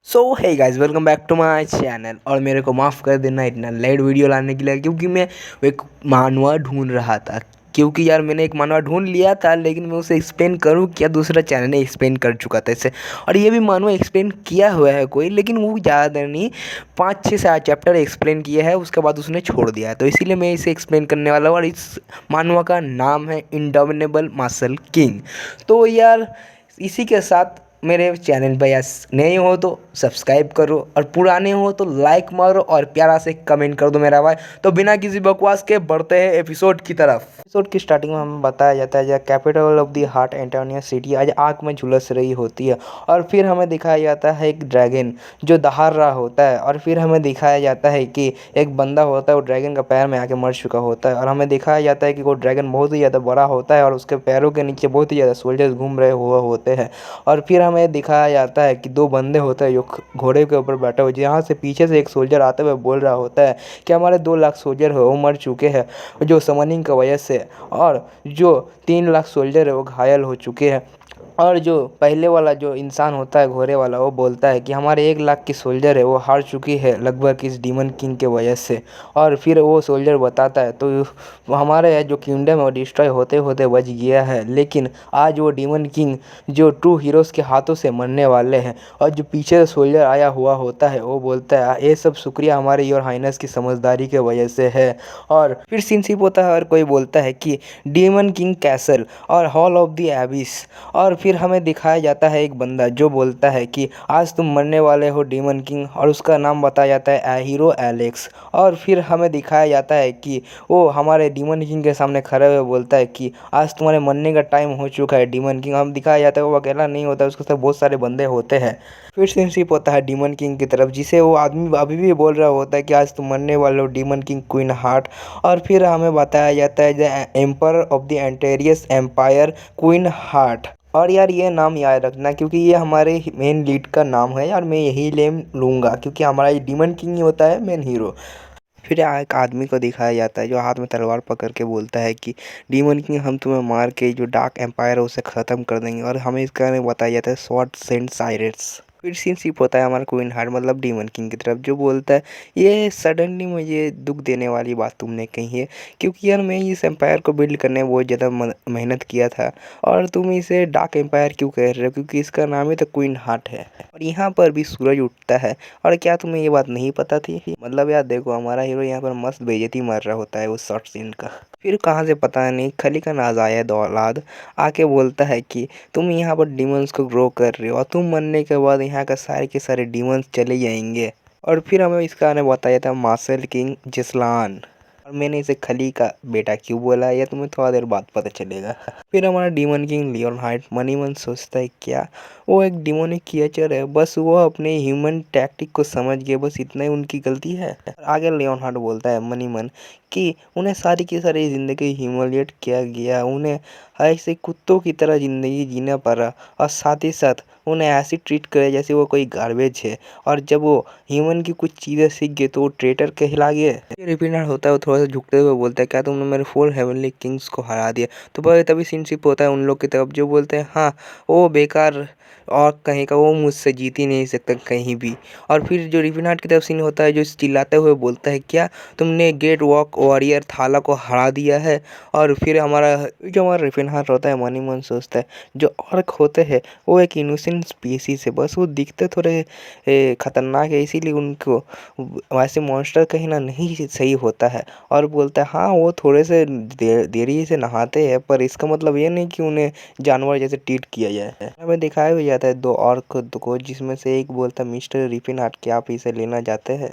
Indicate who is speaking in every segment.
Speaker 1: So hey guys, welcome back to my channel. और मेरे को माफ़ कर देना इतना लेट वीडियो लाने के लिए, क्योंकि मैं एक मानवा ढूंढ रहा था। क्योंकि यार मैंने एक मानवा ढूंढ लिया था, लेकिन मैं उसे एक्सप्लेन करूँ क्या, दूसरा चैनल ने एक्सप्लेन कर चुका था इसे। और ये भी मानवा एक्सप्लेन किया हुआ है कोई, लेकिन वो ज़्यादा नहीं, 5 6 7 चैप्टर एक्सप्लेन किया है, उसके बाद उसने छोड़ दिया है। तो इसीलिए मैं इसे एक्सप्लेन करने वाला हूँ। और इस मानवा का नाम है इंडोमिनेबल मसल किंग। तो यार इसी के साथ मेरे चैनल पर या नए हो तो सब्सक्राइब करो, और पुराने हो तो लाइक मारो और प्यारा से कमेंट कर दो मेरा भाई। तो बिना किसी बकवास के बढ़ते हैं एपिसोड की तरफ। एपिसोड की स्टार्टिंग में हमें बताया जाता है जब capital of the heart Antonia city आज आग में झुलस रही होती है। और फिर हमें दिखाया जाता है एक ड्रैगन जो दहाड़ रहा होता है। और फिर हमें दिखाया जाता है कि एक बंदा होता है, वो ड्रैगन का पैर में आके मर चुका होता है। और हमें दिखाया जाता है कि वो ड्रैगन बहुत ही ज़्यादा बड़ा होता है और उसके पैरों के नीचे बहुत ही ज़्यादा सोल्जर्स घूम रहे हुए होते हैं। और फिर हमें दिखाया जाता है कि 2 बंदे होते हैं जो घोड़े के ऊपर बैठे हुए, जहाँ से पीछे से एक सोल्जर आते हुए बोल रहा होता है कि हमारे 2 लाख सोल्जर है वो मर चुके हैं जो समनिंग की वजह से, और जो 3 लाख सोल्जर है वो घायल हो चुके हैं। और जो पहले वाला जो इंसान होता है घोड़े वाला, वो बोलता है कि हमारे 1 लाख की सोल्जर है वो हार चुकी है लगभग इस डीमन किंग के वजह से। और फिर वो सोल्जर बताता है तो वो हमारे जो किंगडम है वो डिस्ट्रॉय होते होते बच गया है, लेकिन आज वो डीमन किंग जो ट्रू हीरोज़ के हाथों से मरने वाले हैं। और जो पीछे से सोल्जर आया हुआ होता है वो बोलता है ये सब शुक्रिया हमारे योर हाइनेस की समझदारी के वजह से है। और फिर सीन शिफ्ट होता है और कोई बोलता है कि डीमन किंग कैसल और हॉल ऑफ द एबिस। और फिर हमें दिखाया जाता है एक बंदा जो बोलता है कि आज तुम मरने वाले हो डीमन किंग, और उसका नाम बताया जाता है हीरो एलेक्स। और फिर हमें दिखाया जाता है कि वो हमारे डीमन किंग के सामने खड़े हुए बोलता है कि आज तुम्हारे मरने का टाइम हो चुका है डीमन किंग। हम दिखाया जाता है वो अकेला नहीं होता, उसके साथ बहुत सारे बंदे होते हैं। फिर सिंसिप होता है डीमन किंग की तरफ, जिसे वो आदमी अभी भी बोल रहा होता है कि आज तुम मरने वाले हो डीमन किंग क्वीन हार्ट। और फिर हमें बताया जाता है the emperor of the anterius empire queen heart. और यार ये नाम याद रखना, क्योंकि ये हमारे मेन लीड का नाम है। यार मैं यही नेम लूँगा क्योंकि हमारा ये डीमन किंग ही होता है मेन हीरो। फिर एक आदमी को दिखाया जाता है जो हाथ में तलवार पकड़ के बोलता है कि डीमन किंग हम तुम्हें मार के जो डार्क एम्पायर है उसे ख़त्म कर देंगे। और हमें इसके बारे में बताया जाता है शॉर्ट सेंट साइरेट्स। फिर सीन शिफ्ट होता है हमारा क्वीन हार्ट मतलब डीमन किंग की तरफ, जो बोलता है ये सडनली मुझे दुख देने वाली बात तुमने कही है, क्योंकि यार मैं इस एम्पायर को बिल्ड करने में बहुत ज़्यादा मेहनत किया था, और तुम इसे डार्क एम्पायर क्यों कह रहे हो, क्योंकि इसका नाम ही तो क्वीन हार्ट है। और यहाँ पर भी सूरज उठता है। और क्या तुम्हें ये बात नहीं पता थी? मतलब यार देखो, हमारा हीरो यहाँ पर मस्त बेइज्जती मार रहा होता है उस शॉर्ट सीन का। फिर कहाँ से पता नहीं खली का नाजायज औलाद आके बोलता है कि तुम यहाँ पर डीमंस को ग्रो कर रहे हो, और तुम मरने के बाद यहाँ का सारे के सारे डीमंस चले जाएंगे। और फिर हमें इसका बारे में बताया था मार्शल किंग जिस्लान। और मैंने इसे खली का बेटा क्यों बोला ये तुम्हें थोड़ा देर बाद पता चलेगा। फिर हमारा डीमन किंग लियोन हार्ट मनी मन सोचता है क्या वो एक डिमोनिक क्रिएचर है, बस वो अपने ह्यूमन टैक्टिक को समझ गए, बस इतना ही उनकी गलती है। आगे लियोन हार्ट बोलता है मनी मन कि उन्हें सारी की सारी ज़िंदगी ह्यूमिलिएट किया गया, उन्हें ऐसे कुत्तों की तरह ज़िंदगी जीना पड़ा, और साथ ही साथ उन्हें ऐसे ट्रीट करे जैसे वो कोई गार्बेज है। और जब वो ह्यूमन की कुछ चीज़ें सीख गए तो वो ट्रेटर कहला गए। रिपीटर होता है वो थोड़ा सा झुकते हुए बोलता है क्या तुमने मेरे 4 हेवनली किंग्स को हरा दिया? तो भाई तभी सीनशिप होता है उन लोग की तरफ जो बोलते हैं हाँ वो बेकार और कहीं का वो मुझसे जीत ही नहीं सकता कहीं भी। और फिर जो रिफिनाट की तरफ सीन होता है जो चिल्लाते हुए बोलता है क्या तुमने गेट वॉक वॉरियर थाला को हरा दिया है? और फिर हमारा रिफिनाट होता है मनी मन सोचता है जो ऑर्क होते हैं वो एक इनोसेंट स्पीसीज है, बस वो दिखते थोड़े खतरनाक है, इसीलिए उनको वैसे मॉन्स्टर कहीं ना नहीं सही होता है। और बोलता है हाँ वो थोड़े से देरी से नहाते हैं, पर इसका मतलब ये नहीं कि उन्हें जानवर जैसे ट्रीट किया जाए। हमें दिखाया भी जाता है 2 और को, जिसमें से एक बोलता है मिस्टर रिफिन हार्ट क्या आप इसे लेना चाहते हैं?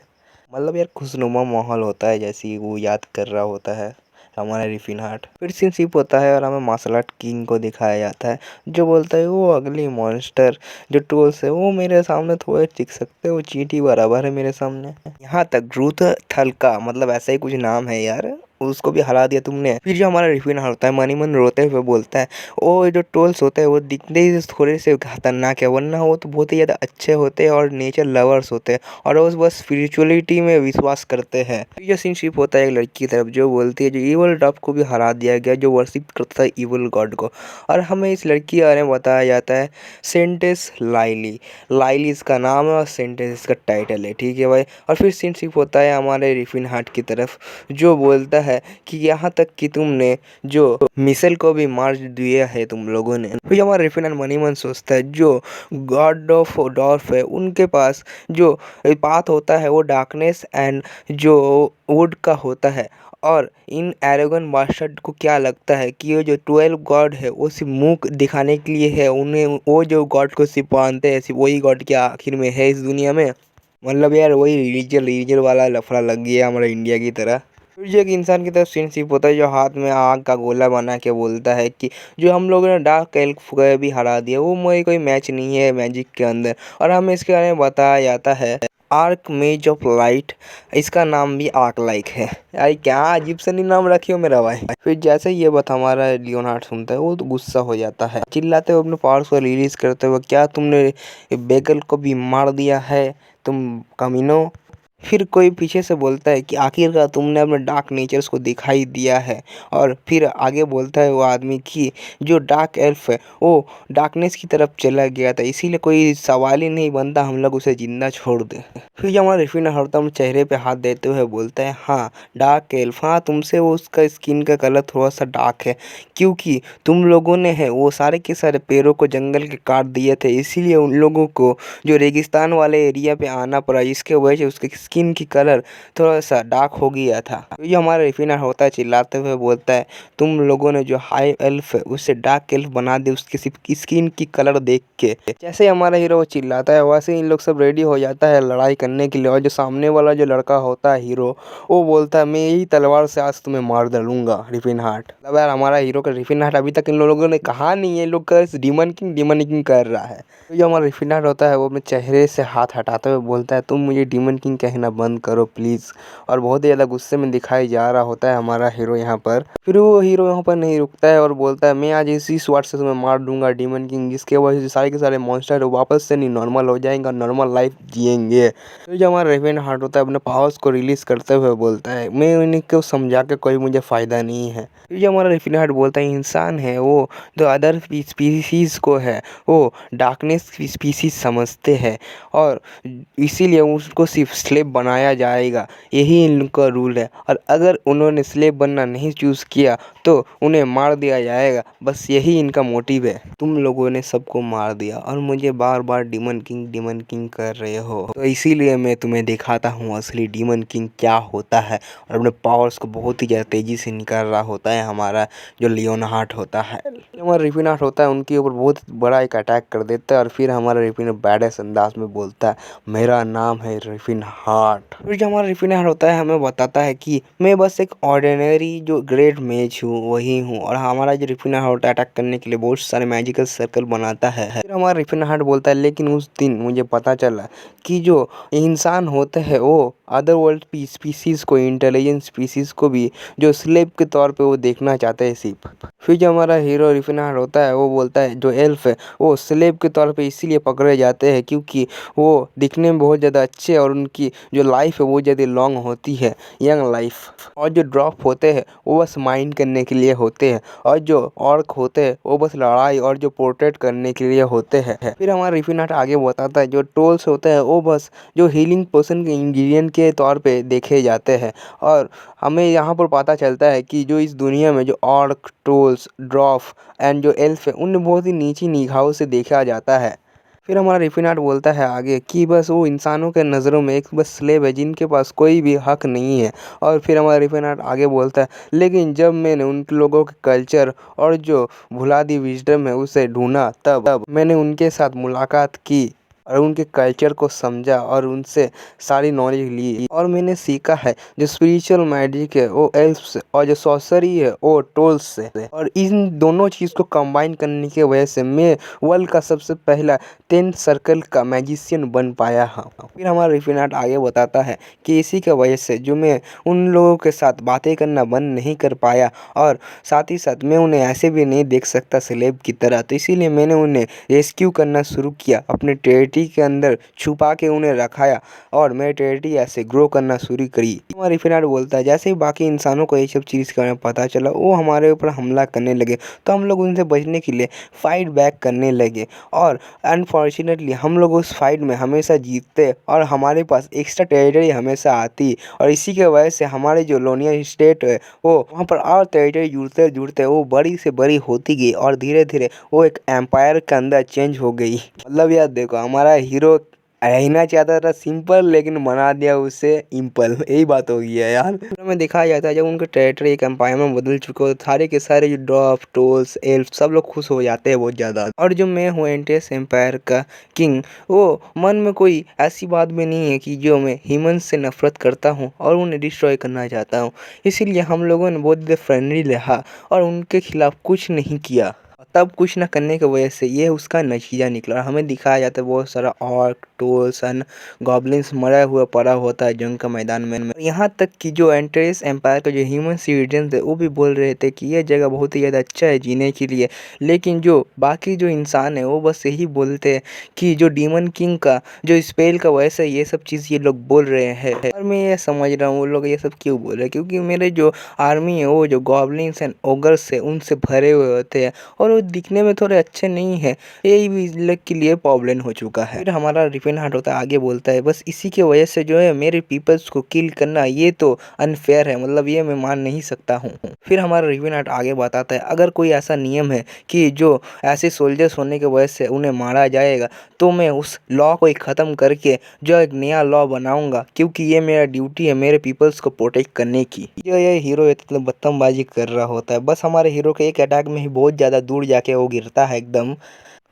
Speaker 1: मतलब यार खुशनुमा माहौल होता है जैसे वो याद कर रहा होता है हमारा रिफिन हार्ट। फिर सीन शिफ्ट होता है और हमें मार्शल आर्ट किंग को दिखाया जाता है जो बोलता है वो अगली मॉन्स्टर जो ट्रोल्स है वो मेरे सामने थोड़े टिक सकते हो, चींटी बराबर है मेरे सामने। यहाँ तक ग्रूथ थल का मतलब ऐसा ही कुछ नाम है यार उसको भी हरा दिया तुमने। फिर जो हमारा रिफिन होता है मनी मन रोते हुए बोलता है, ओ जो ट्रोल्स होते हैं वो दिखते ही थोड़े से खतरनाक है, वरना वो तो बहुत ही ज़्यादा अच्छे होते हैं और नेचर लवर्स होते हैं और वो बस स्पिरिचुअलिटी में विश्वास करते हैं। फिर जो सीनशिप होता है एक लड़की की तरफ जो बोलती है जो इवल डॉग को भी हरा दिया गया जो वर्शिप करता है इवल गॉड को, और हमें इस लड़की के बारे में बताया जाता है सेंटेस लाइली। लाइली इसका नाम है और सेंटेस इसका टाइटल है, ठीक है भाई। और फिर सीनशिप होता है हमारे रिफिन हार्ट की तरफ जो बोलता है कि यहाँ तक कि तुमने जो मिसेल को भी मार दिया है तुम लोगों ने। फिर हमारा रिफिन एंड मनी मन सोचता है जो गॉड ऑफ डॉर्फ है उनके पास जो पाथ होता है वो डार्कनेस एंड जो वुड का होता है, और इन एरोगन बास्टर्ड को क्या लगता है कि ये जो 12 गॉड है वो सिर्फ मुंह दिखाने के लिए है, उन्हें वो जो गॉड को सिर्फ मानते हैं सिर्फ वही गॉड के आखिर में है इस दुनिया में। मतलब यार वही रिलीजन वाला लफड़ा लग गया हमारे इंडिया की तरह। फिर जो एक इंसान की तरफ सीनशिप होता है जो हाथ में आग का गोला बना के बोलता है कि जो हम लोगों ने डार्क एल्फ को भी हरा दिया वो कोई मैच नहीं है मैजिक के अंदर, और हमें इसके बारे में बताया जाता है आर्क मेज ऑफ लाइट, इसका नाम भी आर्क लाइक है। यार क्या अजीब सा नहीं नाम रखी हो मेरा भाई। फिर जैसे ही ये बात हमारा लियोनार्ड सुनता है वो तो गुस्सा हो जाता है, चिल्लाते हुए अपने पावर्स को रिलीज करते हुए, क्या तुमने बेगल को भी मार दिया है तुम कमीनो। फिर कोई पीछे से बोलता है कि आखिरकार तुमने अपने डार्क नेचर्स को दिखाई दिया है, और फिर आगे बोलता है वो आदमी कि जो डार्क एल्फ है वो डार्कनेस की तरफ चला गया था, इसीलिए कोई सवाल ही नहीं बनता हम लोग उसे जिंदा छोड़ दें। फिर जब हमारा रिफिन हरदम चेहरे पे हाथ देते हुए बोलता है, हाँ डार्क एल्फ, हाँ तुमसे वो उसका स्किन का कलर थोड़ा सा डार्क है क्योंकि तुम लोगों ने है वो सारे के सारे पेड़ों को जंगल के काट दिए थे, इसीलिए उन लोगों को जो रेगिस्तान वाले एरिया पे आना पड़ा, इसके वजह से उसके स्किन की कलर थोड़ा सा डार्क हो गया था। ये हमारा रिफिनर होता है चिल्लाते हुए बोलता है, तुम लोगों ने जो हाई एल्फ है उसे डार्क एल्फ बना दे उसके सिर्फ स्किन की कलर देख के। जैसे हमारा हीरो चिल्लाता है वैसे ही इन लोग सब रेडी हो जाता है लड़ाई करने के लिए, और जो सामने वाला जो लड़का होता है हीरो वो बोलता है मैं यही तलवार से आज तुम्हें मार डालूंगा रिफिन हार्ट। मतलब यार हमारा हीरो का रिफिन हार्ट अभी तक इन लोगों ने कहा नहीं है, लोग का डीमन किंग कर रहा है। तो जो हमारा रिफिन हार्ट होता है वो अपने चेहरे से हाथ हटाते हुए बोलता है, तुम मुझे डीमन किंग कहना बंद करो प्लीज़, और बहुत ही ज़्यादा गुस्से में दिखाई जा रहा होता है हमारा हीरो यहाँ पर। फिर वो हीरो यहाँ पर नहीं रुकता है और बोलता है मैं आज इसी स्वाट से तुम्हें मार दूंगा डीमन किंग, जिसके वजह से सारे के सारे मॉन्स्टर वापस से नहीं नॉर्मल हो जाएंगे और नॉर्मल लाइफ जिएंगे। तो जो हमारा रिफिन हार्ट होता है अपने पावर्स को रिलीज करते हुए बोलता है, मैं उन्हीं को समझा के कोई मुझे फ़ायदा नहीं है। फिर जो हमारा रिफिन हार्ट बोलता है, इंसान है वो जो अदर स्पीसीज़ को है वो डार्कनेस स्पीसीज समझते हैं और इसीलिए उसको सिर्फ स्लेव बनाया जाएगा, यही इनका रूल है, और अगर उन्होंने स्लेव बनना नहीं चूज़ किया तो उन्हें मार दिया जाएगा, बस यही इनका मोटिव है। तुम लोगों ने सबको मार दिया और मुझे बार बार डीमन किंग कर रहे हो, तो इसीलिए मैं तुम्हें दिखाता हूँ असली डीमन किंग क्या होता है, और अपने पावर्स को बहुत ही ज़्यादा तेज़ी से निकाल रहा होता है हमारा जो लियोन हार्ट होता है। हमारा रिफिन हार्ट होता है उनके ऊपर बहुत बड़ा एक अटैक कर देता है, और फिर हमारा रिफिन बैडेस अंदाज में बोलता है, मेरा नाम है रिफिन हार्ट। फिर जो हमारा रिफिन हार्ट होता है हमें बताता है कि मैं बस एक ऑर्डिनरी जो ग्रेट मेज हूँ वही हूँ, और हमारा जो रिफिन हार्ट होता है अटैक करने के लिए बहुत सारे मैजिकल सर्कल बनाता है। फिर हमारा रिफिन हार्ट बोलता है, लेकिन उस दिन मुझे पता चला कि जो इंसान होते हैं वो अदर वर्ल्ड स्पीसीज़ को, इंटेलिजेंट स्पीसीज़ को भी जो स्लेव के तौर पे वो देखना चाहते हैं सिर्फ। फिर जो हमारा हीरो रिफिन हार्ट होता है वो बोलता है जो एल्फ है वो स्लेव के तौर पे इसीलिए पकड़े जाते हैं क्योंकि वो दिखने में बहुत ज़्यादा अच्छे और उनकी जो लाइफ है वो ज़्यादा लॉन्ग होती है, यंग लाइफ। और जो ड्रॉप होते हैं वो बस माइंड करने के लिए होते हैं, और जो ऑर्क होते हैं वो बस लड़ाई और जो पोर्ट्रेट करने के लिए होते हैं। फिर हमारा रिफिन हार्ट आगे बताता है जो ट्रोल्स होते हैं वो बस जो हीलिंग पोशन के इंग्रेडिएंट के तौर पे देखे जाते हैं, और हमें यहाँ पर पता चलता है कि जो इस दुनिया में जो ऑर्क, ट्रोल्स, ड्रॉफ एंड जो एल्फ है उन्हें बहुत ही नीची निगाहों से देखा जाता है। फिर हमारा रिफिन हार्ट बोलता है आगे कि बस वो इंसानों के नज़रों में एक बस स्लेव है जिनके पास कोई भी हक नहीं है। और फिर हमारा रिफिन हार्ट आगे बोलता है, लेकिन जब मैंने उन लोगों के कल्चर और जो भुला दी विजडम है उसे ढूंढा तब मैंने उनके साथ मुलाकात की। और उनके कल्चर को समझा और उनसे सारी नॉलेज ली। और मैंने सीखा है जो स्पिरिचुअल मैजिक है वो एल्फ से और जो सॉर्सरी है वो ट्रोल्स से। और इन दोनों चीज़ को कंबाइन करने की वजह से मैं वर्ल्ड का सबसे पहला 10 सर्कल का मैजिशियन बन पाया हूँ। फिर हमारा रिफिनाट आगे बताता है कि इसी की वजह से जो मैं उन लोगों के साथ बातें करना बंद नहीं कर पाया और साथ ही साथ मैं उन्हें ऐसे भी नहीं देख सकता सेलेब की तरह, तो इसीलिए मैंने उन्हें रेस्क्यू करना शुरू किया, अपने टेरिटरी के अंदर छुपा के उन्हें रखाया और मेरी टेरिटरी ऐसे ग्रो करना शुरू करी। हमारा रिफिनाट बोलता है जैसे ही बाकी इंसानों को ये सब चीज़ का पता चला वो हमारे ऊपर हमला करने लगे, तो हम लोग उनसे बचने के लिए फाइट बैक करने लगे और अनफॉर्चुनेटली हम लोग उस फाइट में हमेशा जीतते और हमारे पास एक्स्ट्रा टेरिटरी हमेशा आती। और इसी के वजह से हमारे जो लोनिया स्टेट है वो वहाँ पर और टेरिटरी जुड़ते जुड़ते वो बड़ी से बड़ी होती गई और धीरे धीरे वो एक एम्पायर के अंदर चेंज हो गई। मतलब यार देखो हमारा हीरो रहना चाहता था सिंपल लेकिन बना दिया उसे इम्पल, यही बात हो गई है यार। में दिखाया जाता है जब उनके टेरिटरी एक एम्पायर में बदल चुके हो सारे के सारे जो ड्वार्फ ट्रोल्स एल्फ सब लोग खुश हो जाते हैं बहुत ज़्यादा। और जो मैं हूँ एंटियस एम्पायर का किंग, वो मन में कोई ऐसी बात भी नहीं है कि जो मैं ह्यूमंस से नफरत करता हूँ और उन्हें डिस्ट्रॉय करना चाहता हूँ। इसीलिए हम लोगों ने बहुत फ्रेंडली रहा और उनके खिलाफ कुछ नहीं किया। तब कुछ ना करने की वजह से ये उसका नतीजा निकला। हमें दिखाया जाता है बहुत सारा ऑर्क ट्रोल्स एंड गॉब्लिन्स मरा हुआ पड़ा होता है जंग का मैदान में। यहाँ तक कि जो एंटेरिस एम्पायर का जो ह्यूमन सिटीजन थे वो भी बोल रहे थे कि ये जगह बहुत ही ज़्यादा अच्छा है जीने के लिए, लेकिन जो बाकी जो इंसान है वो बस यही बोलते हैं कि जो डीमन किंग का जो स्पेल का वजह से ये सब चीज़ ये लोग बोल रहे हैं। और मैं ये समझ रहा हूँ वो लोग ये सब क्यों बोल रहे हैं, क्योंकि मेरे जो आर्मी है वो जो गॉब्लिन्स एंड ओगर्स है उनसे भरे हुए होते हैं और वो दिखने में थोड़े अच्छे नहीं है, यही भी लोग के लिए प्रॉब्लम हो चुका है। फिर हमारा रिफिनाट होता है आगे बोलता है बस इसी के वजह से जो है मेरे पीपल्स को किल करना ये तो अनफेयर है, मतलब ये मैं मान नहीं सकता हूँ। फिर हमारा रिफिनाट आगे बताता है अगर कोई ऐसा नियम है कि जो ऐसे सोल्जर्स होने की वजह से उन्हें मारा जाएगा तो मैं उस लॉ को ख़त्म करके जो एक नया लॉ बनाऊंगा, क्योंकि ये मेरा ड्यूटी है मेरे पीपल्स को प्रोटेक्ट करने की। जो ये हीरो इतना बदतमीजी कर रहा होता है, बस हमारे हीरो के एक अटैक में ही बहुत ज़्यादा दूर जाके वो गिरता है एकदम।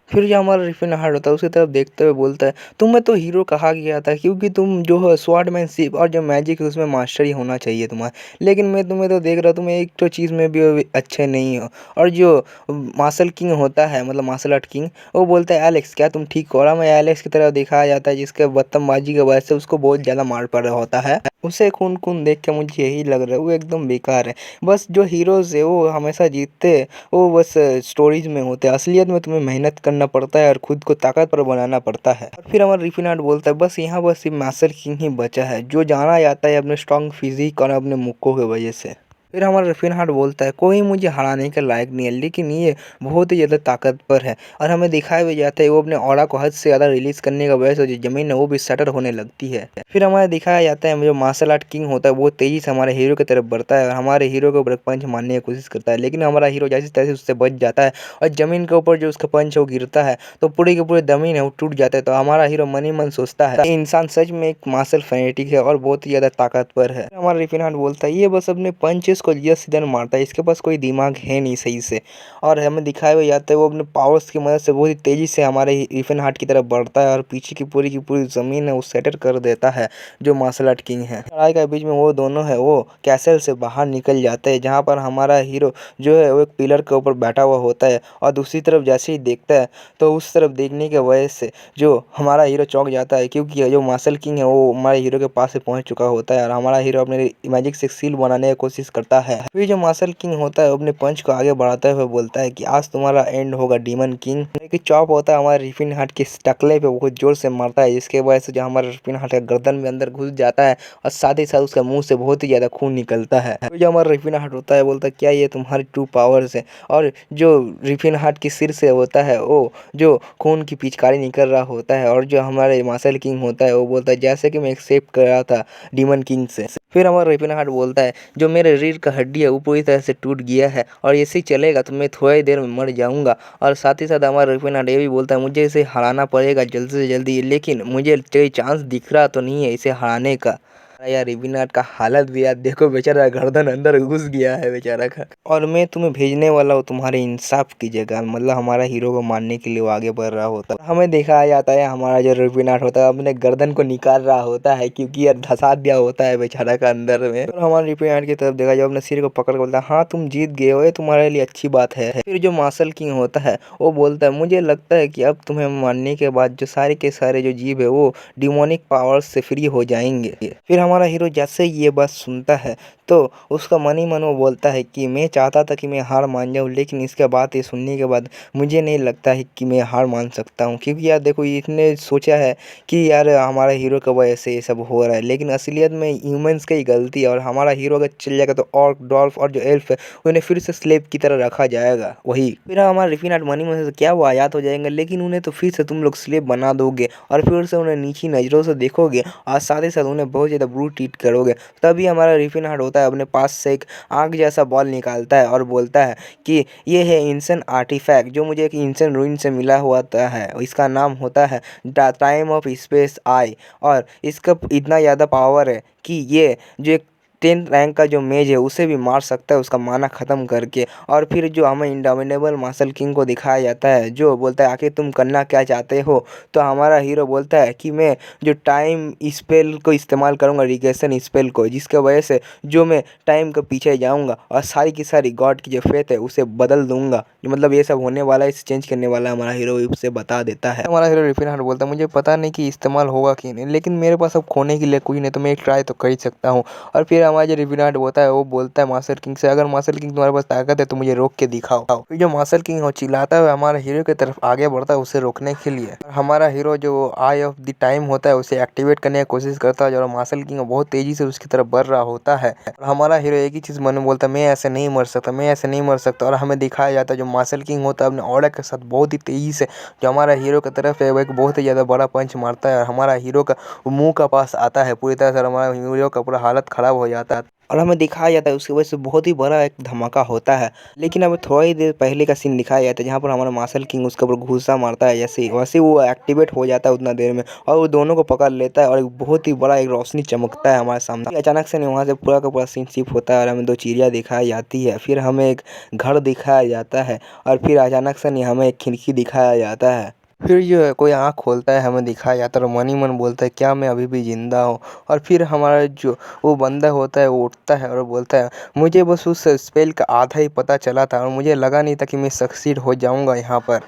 Speaker 1: फिर जो हमारा रिफिनाट होता है उसकी तरफ देखते हुए बोलता है तुम्हें तो हीरो कहा गया था क्योंकि तुम जो है स्वॉर्डमैनशिप और जो मैजिक है उसमें मास्टर ही होना चाहिए तुम्हारा, लेकिन मैं तुम्हें तो देख रहा हूँ तुम्हें एक तो चीज़ में भी अच्छे नहीं हो। और जो मार्शल किंग होता है मतलब मार्शल आर्ट किंग, वो बोलता है एलेक्स क्या तुम ठीक हो रहा, मैं एलेक्स की तरफ दिखाया जाता है जिसके बदतमीजी की वजह से उसको बहुत ज़्यादा मार पड़ रहा होता है। उसे खून खून देख के मुझे यही लग रहा है वो एकदम बेकार है। बस जो हीरोज़ है वो हमेशा जीतते हैं, वो बस स्टोरीज में होते हैं, असलियत में तुम्हें मेहनत करना पड़ता है और खुद को ताकतवर बनाना पड़ता है। और फिर हमारा रिफिनाट बोलता है बस यहाँ बस सिर्फ मार्शल किंग ही बचा है जो जाना जाता है अपने स्ट्रॉन्ग फिजिक और अपने मुक्कों की वजह से। फिर हमारा रिफिनाट बोलता है कोई मुझे हराने के लायक नहीं है, लेकिन ये बहुत ही ज़्यादा ताकतवर है। और हमें दिखाया भी जाता है वो अपने ऑरा को हद से ज़्यादा रिलीज़ करने का वजह से जो ज़मीन है वो भी शटर होने लगती है। फिर हमें दिखाया जाता है जो मार्शल आर्ट किंग होता है वो तेज़ी से हमारे हीरो की तरफ बढ़ता है और हमारे हीरो के ऊपर पंच मारने की कोशिश करता है, लेकिन हमारा हीरो जैसे तैसे उससे बच जाता है और ज़मीन के ऊपर जो उसका पंच है वो गिरता है तो पूरी की पूरी ज़मीन है वो टूट जाता है। तो हमारा हीरो मन ही मन सोचता है ये इंसान सच में एक मार्शल फैनेटिक है और बहुत ही ज़्यादा ताकतवर है। हमारा रिफिनाट बोलता है ये बस अपने पंचेस को सीधन मारता है, इसके पास कोई दिमाग है नहीं सही से। और हमें दिखाया हुआ जाता है वो अपने पावर्स की मदद से बहुत ही तेज़ी से हमारे रिफिनाट की तरफ बढ़ता है और पीछे की पूरी ज़मीन है वो सेटल कर देता है जो मार्शल आर्ट किंग है। लड़ाई के बीच में वो दोनों है वो कैसल से बाहर निकल जाते हैं जहाँ पर हमारा हीरो जो है वो एक पिलर के ऊपर बैठा हुआ होता है और दूसरी तरफ जैसे ही देखता है तो उस तरफ देखने की वजह से जो हमारा हीरो चौंक जाता है, क्योंकि जो मार्शल किंग है वो हमारे हीरो के पास से पहुँच चुका होता है और हमारा हीरो अपने मैजिक से सील बनाने की कोशिश करता है। फिर जो मार्शल किंग होता है अपने पंच को आगे बढ़ाते हुए बोलता है कि आज तुम्हारा एंड होगा डीमन किंग। एक चॉप होता है हमारे रिफिनाट के टकले पे बहुत जोर से मारता है, जिसके वजह से जो हमारा रिफिनाट का गर्दन में अंदर घुस जाता है और साथ ही साथ उसका मुंह से बहुत ही ज़्यादा खून निकलता है। तो जो हमारा रिफिनाट होता है बोलता है क्या ये तुम्हारी ट्रू पावर्स है, और जो रिफिनाट के सिर से होता है वो जो खून की पिचकारी निकल रहा होता है। और जो हमारे मार्शल किंग होता है वो बोलता है जैसे कि मैं एक्सेप्ट कर रहा था डीमन किंग से। फिर हमारा रिफिनाट बोलता है जो मेरे रीढ़ का हड्डी है वो पूरी तरह से टूट गया है और ऐसे ही चलेगा तो मैं थोड़ी देर में मर जाऊंगा। और साथ ही साथ हमारा रिफिनाट ये भी बोलता है मुझे इसे हराना पड़ेगा जल्दी से जल्दी, लेकिन मुझे कोई चांस दिख रहा तो नहीं है इसे हराने का। यार रिविनाट का हालत भी यार देखो, बेचारा गर्दन अंदर घुस गया है बेचारा का। और मैं तुम्हें भेजने वाला हूँ तुम्हारे इंसाफ की जगह, मतलब हमारा हीरो को मारने के लिए वो आगे बढ़ रहा होता है। हमें दिखाया जाता है हमारा जो रिविनाट होता है अपने गर्दन को निकाल रहा होता है, क्योंकि यार धसा दिया होता है बेचारा का अंदर में। और हमारे रिविनाट की तरफ देखा जाए अपने सिर को पकड़ कर बोलता है हाँ तुम जीत गए हो, ये तुम्हारे लिए अच्छी बात है। फिर जो मार्शल किंग होता है वो बोलता है मुझे लगता है कि अब तुम्हें मारने के बाद जो सारे के सारे जो जीव है वो डिमोनिक पावर्स से फ्री हो जाएंगे। फिर हमारा हीरो जैसे ये बात सुनता है तो उसका मन ही मन वो बोलता है कि मैं चाहता था कि मैं हार मान जाऊँ, लेकिन इसके बाद ये सुनने के बाद मुझे नहीं लगता है कि मैं हार मान सकता हूँ। क्योंकि यार देखो इसने सोचा है कि यार हमारा हीरो की वजह से ये सब हो रहा है, लेकिन असलियत में ह्यूमंस की ही गलती है। और हमारा हीरो अगर चल जाएगा तो ऑर्क डॉल्फ और जो एल्फ है उन्हें फिर से स्लेव की तरह रखा जाएगा। वही फिर हमारा रिफिनाट मनी मन से क्या वो आज़ाद हो जाएंगे, लेकिन उन्हें तो फिर से तुम लोग स्लेव बना दोगे और फिर से उन्हें नीची नज़रों से देखोगे और साथ ही साथ उन्हें बहुत ज़्यादा ब्रूट ट्रीट करोगे। तभी हमारा रिफिनाट होता है अपने पास से एक आग जैसा बॉल निकालता है और बोलता है कि ये है इंसन आर्टिफैक्ट जो मुझे एक इंसन रूइन से मिला हुआ है। इसका नाम होता है the time of space I, और इसका इतना ज़्यादा पावर है कि ये जो एक 10th रैंक का जो मेज है उसे भी मार सकता है उसका माना ख़त्म करके। और फिर जो हमें इंडोमिनेबल मार्शल किंग को दिखाया जाता है जो बोलता है आखिर तुम करना क्या चाहते हो। तो हमारा हीरो बोलता है कि मैं जो टाइम स्पेल को इस्तेमाल करूँगा, रिग्रेशन स्पेल को, जिसके वजह से जो मैं टाइम के पीछे जाऊँगा और सारी की सारी गॉड की जो फेथ है उसे बदल दूंगा। जो मतलब ये सब होने वाला है, इसे चेंज करने वाला है, हमारा हीरो उसे बता देता है। हमारा हीरो रिफिनाट बोलता है मुझे पता नहीं कि इस्तेमाल होगा कि नहीं, लेकिन मेरे पास अब खोने के लिए कुछ नहीं, तो मैं एक ट्राई तो कर ही सकता हूँ। और फिर हमारा जो रिविनाट होता है वो बोलता है मार्शल किंग से अगर मार्शल किंग तुम्हारे पास ताकत है तो मुझे रोक के दिखाओ। फिर जो मार्शल किंग हो चिल्लाता है हमारे हीरो की तरफ आगे बढ़ता है उसे रोकने के लिए। हमारा हीरो जो आई ऑफ द टाइम होता है उसे एक्टिवेट करने की कोशिश करता है और मार्शल किंग बहुत तेजी से उसकी तरफ बढ़ रहा होता है। और हमारा हीरो एक ही चीज़ मन में बोलता है मैं ऐसे नहीं मर सकता, मैं ऐसे नहीं मर सकता। और हमें दिखाया जाता है जो मार्शल किंग होता है अपने ऑर्डर के साथ बहुत ही तेजी से जो हमारा हीरो की तरफ है वो एक बहुत ही ज़्यादा बड़ा पंच मारता है और हमारा हीरो का मुंह का पास आता है पूरी तरह से, हमारा हीरो का पूरा हालत ख़राब हो जाता है। और हमें दिखाया जाता है उसकी वजह से बहुत ही बड़ा एक धमाका होता है। लेकिन हमें थोड़ा ही देर पहले का सीन दिखाया जाता है जहाँ पर हमारा मार्शल किंग उसके ऊपर घूसा मारता है, जैसे वैसे वो एक्टिवेट हो जाता है उतना देर में और वो दोनों को पकड़ लेता है और एक बहुत ही बड़ा एक रोशनी चमकता है हमारे सामने। अचानक से नहीं वहाँ से पूरा का पूरा सीन शिफ्ट होता है और हमें 2 चिड़िया दिखाई जाती है। फिर हमें एक घर दिखाया जाता है और फिर अचानक से नहीं हमें एक खिड़की दिखाया जाता है। फिर जो है कोई आँख खोलता है हमें दिखाया जाता है और मन ही मन बोलता है क्या मैं अभी भी ज़िंदा हूँ। और फिर हमारा जो वो बंदा होता है वो उठता है और बोलता है मुझे बस उस स्पेल का आधा ही पता चला था और मुझे लगा नहीं था कि मैं सक्सीड हो जाऊँगा यहाँ पर।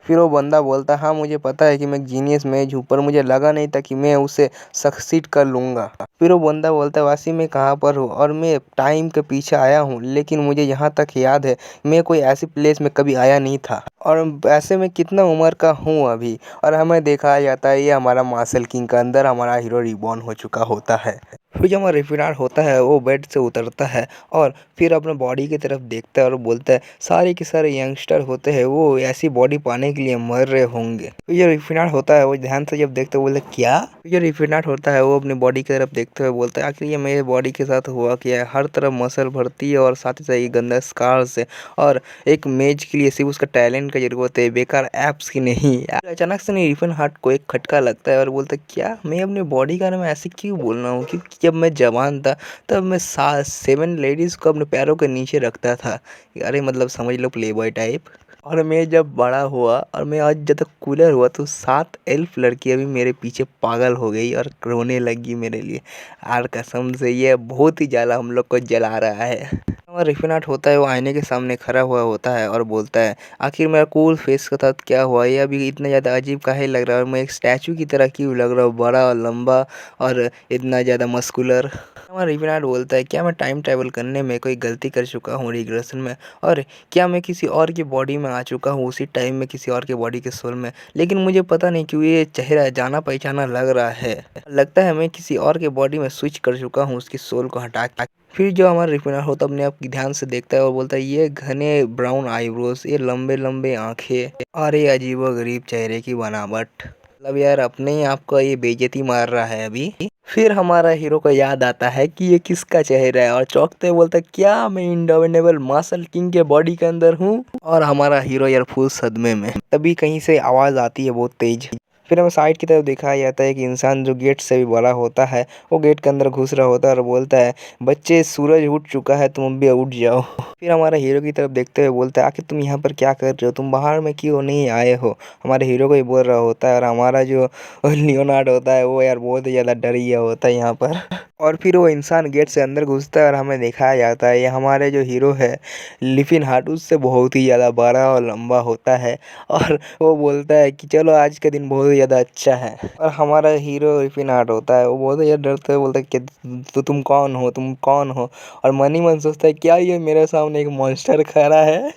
Speaker 1: फिर वो बंदा बोलता है हाँ मुझे पता है कि मैं एक जीनियस मैज हूँ, पर मुझे लगा नहीं था कि मैं उसे सक्सीड कर लूँगा। फिर वो बंदा बोलता है वासी मैं कहाँ पर हूँ और मैं टाइम के पीछे आया हूँ, लेकिन मुझे यहाँ तक याद है मैं कोई ऐसी प्लेस में कभी आया नहीं था और ऐसे में कितना उम्र का हूँ अभी। और हमें दिखाया जाता है ये हमारा मार्शल किंग का अंदर हमारा हीरो रिबॉर्न हो चुका होता है। फिर जो हमारा रिफिनाट होता है वो बेड से उतरता है और फिर अपने बॉडी की तरफ देखता है और बोलता है सारे के सारे यंगस्टर होते हैं वो ऐसी बॉडी पाने के लिए मर रहे होंगे। फिर जो रिफिनाट होता है वो ध्यान से जब देखते बोलते क्या। फिर जो रिफिनाट होता है वो अपनी बॉडी की तरफ देखते हुए बोलता है आखिर ये मेरे बॉडी के साथ हुआ क्या है, हर तरफ मसल भरती है और साथ ही साथ ये गंदा स्कार्स है और एक मेज के लिए सिर्फ उसका टैलेंट की जरूरत है, बेकार एप्स की नहीं। अचानक से रिफिनाट को एक खटका लगता है और बोलता है क्या मैं अपनी बॉडी के बारे में ऐसे क्यों बोल रहा हूँ, क्योंकि जब मैं जवान था तब मैं 7 लेडीज़ को अपने पैरों के नीचे रखता था। अरे मतलब समझ लो प्ले बॉय टाइप। और मैं जब बड़ा हुआ और मैं आज जब तक कूलर हुआ तो 7 एल्फ लड़कियाँ भी मेरे पीछे पागल हो गई और रोने लगी मेरे लिए। यार कसम से ये बहुत ही ज़्यादा हम लोग को जला रहा है। और रिफिनाट होता है वो आईने के सामने खड़ा हुआ होता है और बोलता है आखिर मेरा कूल फेस के साथ क्या हुआ, ये अभी इतना ज़्यादा अजीब काहे लग रहा है और मैं एक स्टैचू की तरह क्यों लग रहा हूँ, बड़ा और लंबा और इतना ज़्यादा मस्कुलर। हमारा रिफिनाट बोलता है क्या मैं टाइम ट्रैवल करने में कोई गलती कर चुका हूँ रिग्रेशन में, और क्या मैं किसी और की बॉडी में आ चुका हूँ उसी टाइम में किसी और की बॉडी के सोल में, लेकिन मुझे पता नहीं क्यों ये चेहरा जाना पहचाना लग रहा है। लगता है मैं किसी और के बॉडी में स्विच कर चुका हूँ उसकी सोल को हटा के। फिर जो हमारा रिफिनाट होता है अपने आप की ध्यान से देखता है और बोलता है ये घने ब्राउन आईब्रोज, ये लंबे लंबे आंखें और ये अजीबो गरीब चेहरे की बनावट, मतलब यार अपने ही आपको ये बेइज्जती मार रहा है अभी। फिर हमारा हीरो को याद आता है कि ये किसका चेहरा है और चौंकते बोलता है क्या मैं इंडोमिनेबल मार्शल किंग के बॉडी के अंदर हूँ। और हमारा हीरो यार फुल सदमे में। तभी कहीं से आवाज़ आती है बहुत तेज, फिर हमें साइड की तरफ दिखाया जाता है कि इंसान जो गेट से भी बड़ा होता है वो गेट के अंदर घुस रहा होता है और बोलता है, बच्चे सूरज उठ चुका है, तुम भी उठ जाओ। फिर हमारा हीरो की तरफ देखते हुए बोलता है, आखिर तुम यहाँ पर क्या कर रहे हो, तुम बाहर में क्यों नहीं आए हो। हमारे हीरो को ही बोल रहा होता है और हमारा जो लियोनार्ड होता है वो यार बहुत ही ज़्यादा डर गया होता है यहाँ पर। और फिर वो इंसान गेट से अंदर घुसता है और हमें दिखाया जाता है ये हमारे जो हीरो है लिफिन हार्ट उससे बहुत ही ज़्यादा बड़ा और लंबा होता है। और वो बोलता है कि चलो आज का दिन बहुत ही ज़्यादा अच्छा है। और हमारा हीरो लिफिन हार्ट होता है वो बहुत ही ज़्यादा डरते हुए बोलता है कि तो तुम कौन हो, तुम कौन हो। और मन ही मन सोचता है क्या ये मेरे सामने एक मॉन्स्टर खड़ा है।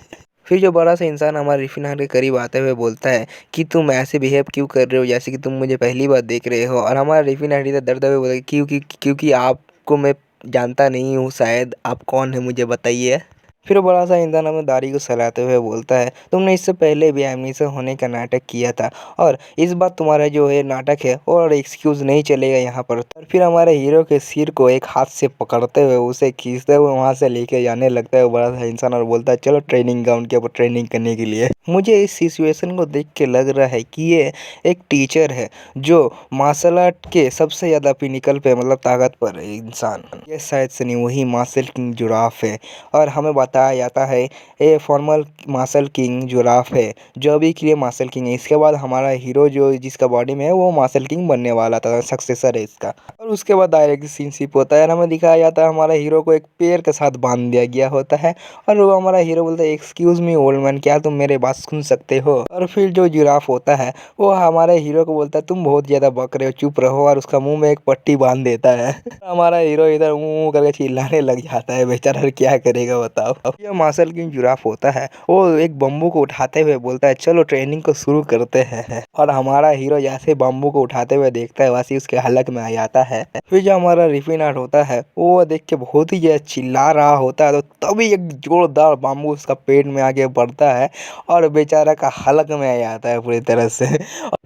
Speaker 1: फिर जो बड़ा सा इंसान हमारे रिफिन हार्ट के करीब आते हुए बोलता है कि तुम ऐसे बिहेव क्यों कर रहे हो जैसे कि तुम मुझे पहली बार देख रहे हो। और हमारा रिफिन हार्ट इधर डरते हुए बोलता है क्योंकि आपको मैं जानता नहीं हूँ, शायद आप कौन है मुझे बताइए। फिर वो बड़ा सा इंसान हमें दाढ़ी को सहलाते हुए बोलता है, तुमने इससे पहले भी एमनीसा होने का नाटक किया था और इस बार तुम्हारा जो है नाटक है और एक्सक्यूज़ नहीं चलेगा यहाँ पर। और फिर हमारे हीरो के सिर को एक हाथ से पकड़ते हुए उसे खींचते हुए वहाँ से लेके जाने लगता है वो बड़ा सा इंसान और बोलता है, चलो ट्रेनिंग ग्राउंड के ऊपर ट्रेनिंग करने के लिए। मुझे इस सिचुएशन को देख के लग रहा है कि ये एक टीचर है जो मार्शल आर्ट के सबसे ज़्यादा पिनिकल पे मतलब ताकत पर है इंसान। ये शायद से नहीं वही मार्शल किंग जिराफ है। और हमें बताया जाता है ये फॉर्मल मार्शल किंग जिराफ है जो अभी के लिए मार्शल किंग है। इसके बाद हमारा हीरो जो जिसका बॉडी में है वो मार्शल किंग बनने वाला था, सक्सेसर है इसका। और उसके बाद डायरेक्ट सीनशिप होता है और हमें दिखाया जाता है हमारा हीरो को एक पेड़ के साथ बांध दिया गया होता है। और वो हमारा हीरो बोलता है, एक्सक्यूज़ मी ओल्ड मैन, क्या तुम मेरे बात सुन सकते हो। और फिर जो जिराफ होता है वो हमारे हीरो को बोलता है, तुम बहुत ज़्यादा बक रहे हो, चुप रहो। और उसका मुंह में एक पट्टी बांध देता है। हमारा हीरो इधर मुंह करके चिल्लाने लग जाता है, बेचारा क्या करेगा बताओ। ये मार्शल किंग जिराफ होता है वो एक बम्बू को उठाते हुए बोलता है, चलो ट्रेनिंग को शुरू करते हैं। और हमारा हीरो जैसे बम्बू को उठाते हुए देखता है वैसे उसके हलक में आ जाता है। फिर जो हमारा रिफिन आर्ट होता है वो देख के बहुत ही ज़्यादा चिल्ला रहा होता है, तो तभी एक जोरदार बम्बू उसका पेट में आगे बढ़ता है और बेचारा का हलक में आ जाता है पूरी तरह से।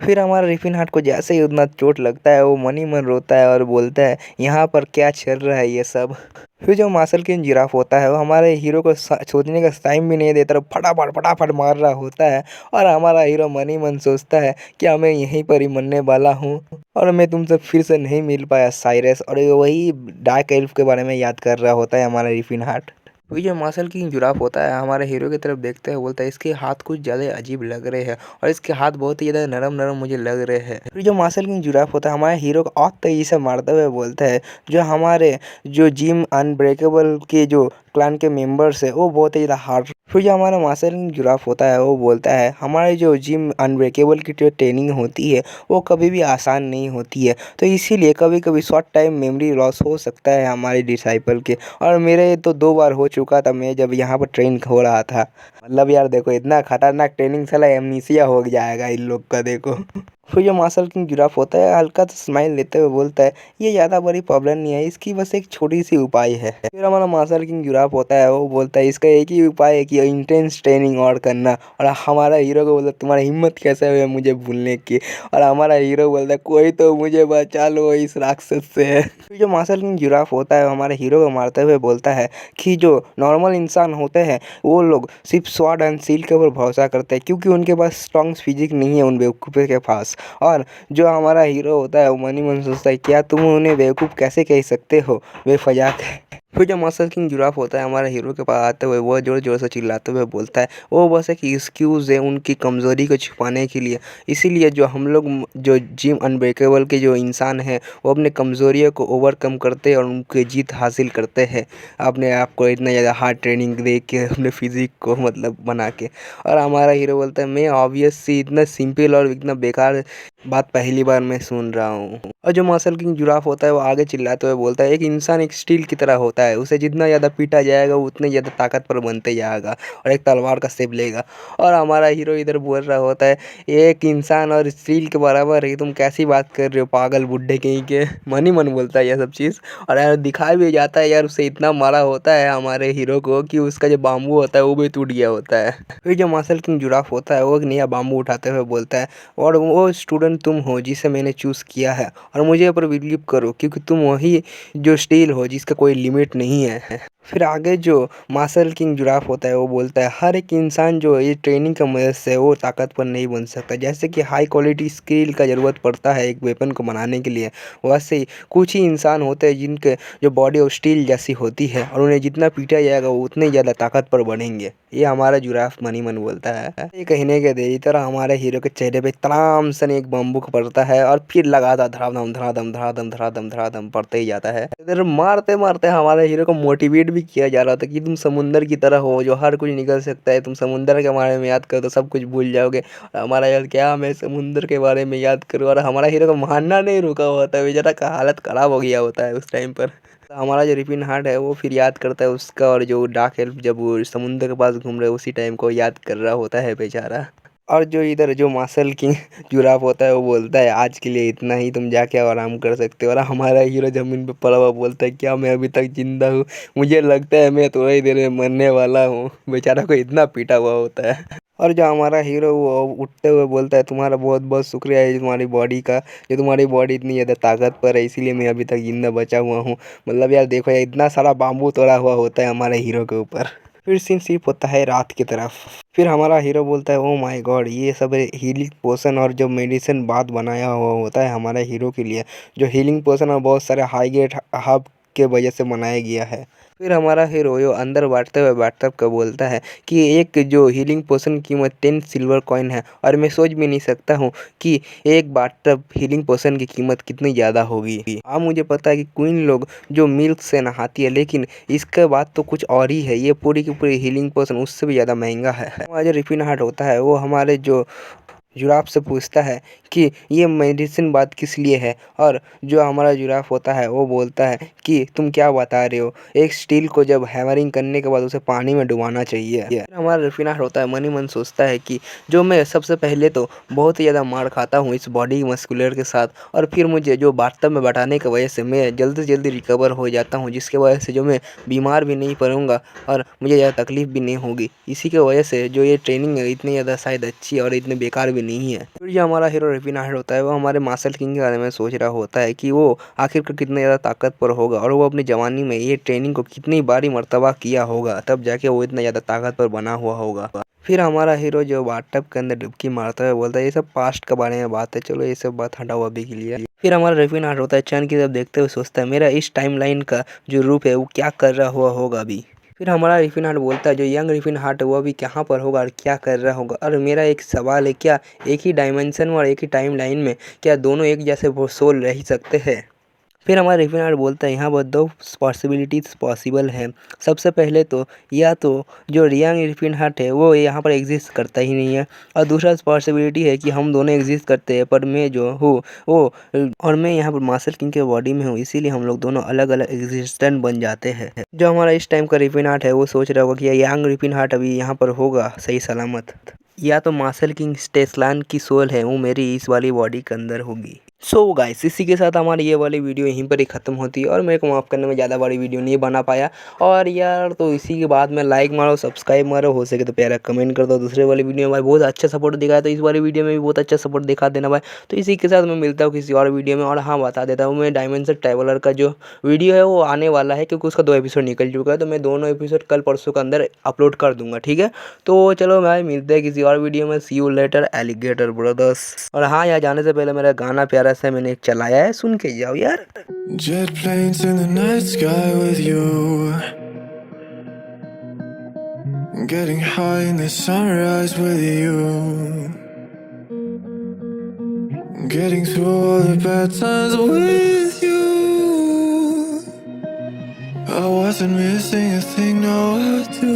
Speaker 1: फिर हमारा रिफिन हार्ट को जैसे ही उतना चोट लगता है वो मन ही मन रोता है और बोलता है, यहाँ पर क्या चल रहा है ये सब। फिर जो मार्शल किंग जिराफ होता है वो हमारे हीरो को सोचने का टाइम भी नहीं देता, फटाफट फटाफट मार रहा होता है। और हमारा हीरो मन ही मन सोचता है कि मैं यहीं पर ही मरने वाला हूँ और मैं तुमसे फिर से नहीं मिल पाया साइरस। और वही डार्क एल्फ के बारे में याद कर रहा होता है हमारा रिफिन हार्ट। वही जो मार्शल किंग जिराफ होता है हमारे हीरो की तरफ देखते हुए बोलता है, इसके हाथ कुछ ज़्यादा अजीब लग रहे हैं और इसके हाथ बहुत ही ज़्यादा नरम नरम मुझे लग रहे हैं। फिर जो मार्शल किंग जिराफ होता है हमारे हीरो को और तेजी से मारते हुए बोलता है, जो हमारे जो जिम अनब्रेकेबल के जो क्लान के मेंबर्स है वो बहुत ही ज़्यादा हार्ड। फिर जो हमारा मार्शल किंग जिराफ होता है वो बोलता है, हमारे जो जिम अनब्रेकेबल की जो ट्रेनिंग होती है वो कभी भी आसान नहीं होती है, तो इसीलिए कभी कभी शॉर्ट टाइम मेमोरी लॉस हो सकता है हमारे डिसाइपल के। और मेरे तो 2 बार हो चुका था मैं जब यहाँ पर ट्रेन हो रहा था। मतलब यार देखो इतना खतरनाक ट्रेनिंग साला एमनीसिया हो जाएगा इन लोग का देखो। फिर जो मार्शल किंग जिराफ होता है हल्का सा स्माइल देते हुए बोलता है, ये ज़्यादा बड़ी प्रॉब्लम नहीं है, इसकी बस एक छोटी सी उपाय है। फिर हमारा मार्शल किंग जिराफ होता है वो बोलता है, इसका एक ही उपाय है कि इंटेंस ट्रेनिंग और करना। और हमारा हीरो को बोलता है, तुम्हारी हिम्मत कैसे हुई मुझे भूलने की। और हमारा हीरो बोलता है, कोई तो मुझे बचा लो इस राक्षस से। फिर जो मार्शल किंग जिराफ होता है हमारे हीरो को मारते हुए बोलता है कि जो नॉर्मल इंसान होते हैं वो लोग सिर्फ स्वॉर्ड एंड शील्ड के ऊपर भरोसा करते हैं क्योंकि उनके पास स्ट्रॉन्ग फिजिक नहीं है उन बेवकूफ़ों के पास। और जो हमारा हीरो होता है वो मन ही मन सोचता है, क्या तुम उन्हें बेवकूफ़ कैसे कह सकते हो, बेफजाक है। फिर जो मार्शल किंग जिराफ होता है हमारे हीरो के पास आते हुए वो जोर जोर से चिल्लाते हुए बोलता है, वो बस एक एक्सक्यूज़ है उनकी कमज़ोरी को छुपाने के लिए। इसीलिए जो हम लोग जो जिम अनब्रेकेबल के जो इंसान हैं वो अपने कमज़ोरियों को ओवरकम करते हैं और उनकी जीत हासिल करते हैं अपने आप को इतना ज़्यादा हार्ड ट्रेनिंग दे के अपने फिजिक को मतलब बना के। और हमारा हीरो बोलता है, मैं ऑब्वियसली इतना सिंपल और इतना बेकार बात पहली बार मैं सुन रहा हूँ। और जो मार्शल किंग जिराफ होता है वो आगे चिल्लाते हुए बोलता है, एक इंसान एक स्टील की तरह होता है, उसे जितना ज़्यादा पीटा जाएगा वो उतने ज़्यादा ताकतवर बनते जाएगा और एक तलवार का शेप लेगा। और हमारा हीरो इधर बोल रहा होता है, एक इंसान और स्टील के बराबर है, तुम कैसी बात कर रहे हो पागल बुड्ढे कहीं के। मन ही मन बोलता है यह सब चीज़। और यार दिखाया भी जाता है यार उसे इतना मारा होता है हमारे हीरो को कि उसका जो बाम्बू होता है वो भी टूट गया होता है। फिर जो मार्शल किंग जिराफ होता है वो एक नया बाम्बू उठाते हुए बोलता है, और वो स्टूडेंट पर्सन तुम हो जिसे मैंने चूज़ किया है और मुझे पर बिलीव करो क्योंकि तुम वही जो स्टील हो जिसका कोई लिमिट नहीं है। फिर आगे जो मार्शल किंग जिराफ होता है वो बोलता है हर एक इंसान जो ये ट्रेनिंग का मदद से वो ताकतवर नहीं बन सकता। जैसे कि हाई क्वालिटी स्किल का ज़रूरत पड़ता है एक वेपन को बनाने के लिए, वैसे ही कुछ ही इंसान होते हैं जिनके जो बॉडी ऑफ स्टील जैसी होती है और उन्हें जितना पीटा जाएगा वो उतने ज़्यादा ताकतवर बनेंगे। ये हमारा जिराफ मनी मन बोलता है। ये कहने के दे तरह हमारे हीरो के चेहरे पे तमाम सन एक बम्बूक पड़ता है और फिर लगातार धड़ाधम धड़ाधम धड़ाधम धड़ाधम धड़ाधम पड़ते ही जाता है। इधर मारते मारते हमारे हीरो को मोटिवेट भी किया जा रहा था कि तुम समुंदर की तरह हो जो हर कुछ निकल सकता है, तुम समुंदर के बारे में याद करो तो सब कुछ भूल जाओगे। और हमारा यार क्या मैं समुंदर के बारे में याद करूँ, और हमारा हीरो का मानना नहीं रुका होता है, बेचारा का हालत ख़राब हो गया होता है उस टाइम पर। हमारा जो रिपिन हार्ट है वो फिर याद करता है उसका, और जो डार्क एल्फ जब वो समुंदर के पास घूम रहे उसी टाइम को याद कर रहा होता है बेचारा। और जो इधर जो मार्शल किंग जिराफ होता है वो बोलता है आज के लिए इतना ही, तुम जाके आराम कर सकते हो। और हमारा हीरो ज़मीन पे पड़ा हुआ बोलता है क्या मैं अभी तक जिंदा हूँ, मुझे लगता है मैं थोड़ी ही देर में मरने वाला हूँ। बेचारा को इतना पीटा हुआ होता है। और जो हमारा हीरो वो उठते हुए बोलता है तुम्हारा बहुत बहुत शुक्रिया है तुम्हारी बॉडी का, जो तुम्हारी बॉडी इतनी ज़्यादा ताकतवर है इसीलिए मैं अभी तक जिंदा बचा हुआ हूँ। मतलब यार देखो यार इतना सारा बाम्बू तोड़ा हुआ होता है हमारे हीरो के ऊपर। फिर सीन शिफ्ट होता है रात की तरफ। फिर हमारा हीरो बोलता है ओ माय गॉड ये सब हीलिंग पोशन और जो मेडिसिन बाद बनाया हुआ होता है हमारे हीरो के लिए, जो हीलिंग पोशन और बहुत सारे हाई ग्रेड हब के वजह से बनाया गया है। फिर हमारा हीरो जो अंदर बैठते हुए बाथटब का बोलता है कि एक जो हीलिंग पोशन की कीमत 10 सिल्वर कॉइन है, और मैं सोच भी नहीं सकता हूँ कि एक बाथटब हीलिंग पोशन की कीमत कितनी ज़्यादा होगी। हाँ मुझे पता है कि क्वीन लोग जो मिल्क से नहाती है, लेकिन इसके बाद तो कुछ और ही है, ये पूरी की पूरी हीलिंग पोशन उससे भी ज़्यादा महंगा है। हमारा जो रिपिन हार्ट होता है वो हमारे जो जिराफ से पूछता है कि ये मेडिसिन बात किस लिए है, और जो हमारा जिराफ होता है वो बोलता है कि तुम क्या बता रहे हो, एक स्टील को जब हैमरिंग करने के बाद उसे पानी में डुबाना चाहिए। हमारा रिफिनाट होता है मनी मन सोचता है कि जो मैं सबसे पहले तो बहुत ही ज़्यादा मार खाता हूँ इस बॉडी मस्कुलर के साथ, और फिर मुझे जो बाथटब में बैठाने की वजह से मैं जल्दी से जल्दी रिकवर हो जाता हूँ, जिसके वजह से जो मैं बीमार भी नहीं पड़ूंगा और मुझे ज़्यादा तकलीफ भी नहीं होगी। इसी की वजह से जो ये ट्रेनिंग है इतनी ज़्यादा शायद अच्छी और इतने बेकार भी नहीं है। फिर जो हमारा हीरो रिफिनाट होता है वो हमारे मार्शल किंग के बारे में सोच रहा होता है कि वो आखिरकार कितना ज़्यादा ताकतवर होगा, और वो अपनी जवानी में ये ट्रेनिंग को कितनी बारी मर्तबा किया होगा, तब जाके वो इतना ज़्यादा ताकतवर बना हुआ होगा। फिर हमारा हीरो जो बाथटब के अंदर डुबकी मारता है बोलता है ये सब पास्ट के बारे में बात है, चलो ये सब बात हटाओ अभी के लिए। फिर हमारा रिफिनाट होता है चंद की तरफ देखते हुए सोचता है मेरा इस टाइमलाइन का जो रूप है वो क्या कर रहा हुआ होगा अभी। फिर हमारा रिफिन हार्ट बोलता है जो यंग रिफिन हार्ट है वो अभी कहाँ पर होगा और क्या कर रहा होगा। और मेरा एक सवाल है, क्या एक ही डायमेंशन में और एक ही टाइम लाइन में क्या दोनों एक जैसे वो सोल रह सकते हैं। फिर हमारा रिफिन हार्ट बोलता है यहाँ पर दो पॉसिबिलिटीज़ पॉसिबल है। सबसे पहले तो या तो जो यंग रिफिन हार्ट है वो यहाँ पर एग्जिस्ट करता ही नहीं है, और दूसरा पॉसिबिलिटी है कि हम दोनों एग्जिस्ट करते हैं पर मैं जो हूँ वो और मैं यहाँ पर मार्शल किंग के बॉडी में हूँ, इसीलिए हम लोग दोनों अलग अलग एग्जिस्टेंट बन जाते हैं। जो हमारा इस टाइम का रिफिन हार्ट है वो सोच रहा होगा कि यंग रिफिन हार्ट अभी यहाँ पर होगा सही सलामत, या तो मार्शल किंग स्टेस्लान की सोल है वो मेरी इस वाली बॉडी के अंदर होगी। सो गाइस इसी के साथ हमारी ये वाली वीडियो यहीं पर ही ख़त्म होती है, और मेरे को माफ़ करने में ज़्यादा बड़ी वीडियो नहीं बना पाया। और यार तो इसी के बाद में लाइक मारो, सब्सक्राइब मारो, हो सके तो प्यारा कमेंट कर दो। दूसरे वाली वीडियो में भाई बहुत अच्छा सपोर्ट दिखाया, तो इस वाली वीडियो में भी बहुत अच्छा सपोर्ट दिखा देना भाई। तो इसी के साथ मैं मिलता हूँ किसी और वीडियो में। और हाँ बता देता हूँ मैं डायमेंशन ट्रैवलर का जो वीडियो है वो आने वाला है, क्योंकि उसका 2 एपिसोड निकल चुका है, तो मैं दोनों एपिसोड कल परसों के अंदर अपलोड कर दूंगा, ठीक है। तो चलो भाई मिलते हैं किसी और वीडियो में। सी यू लेटर एलिगेटर ब्रदर्स। और हाँ यार जाने से पहले मेरा गाना प्यारा सा मैंने एक चलाया है, सुन के जाओ यार।
Speaker 2: Jet planes in the night sky with you, getting high in the sunrise with you, getting through all the bad times with you. I wasn't missing a thing, now I do.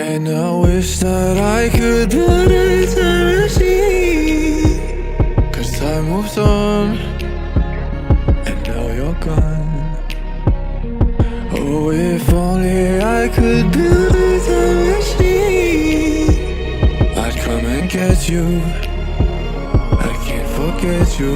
Speaker 2: And I wish that I could build a time machine, 'cause time moves on and now you're gone. Oh, if only I could build a time machine, I'd come and get you. I can't forget you.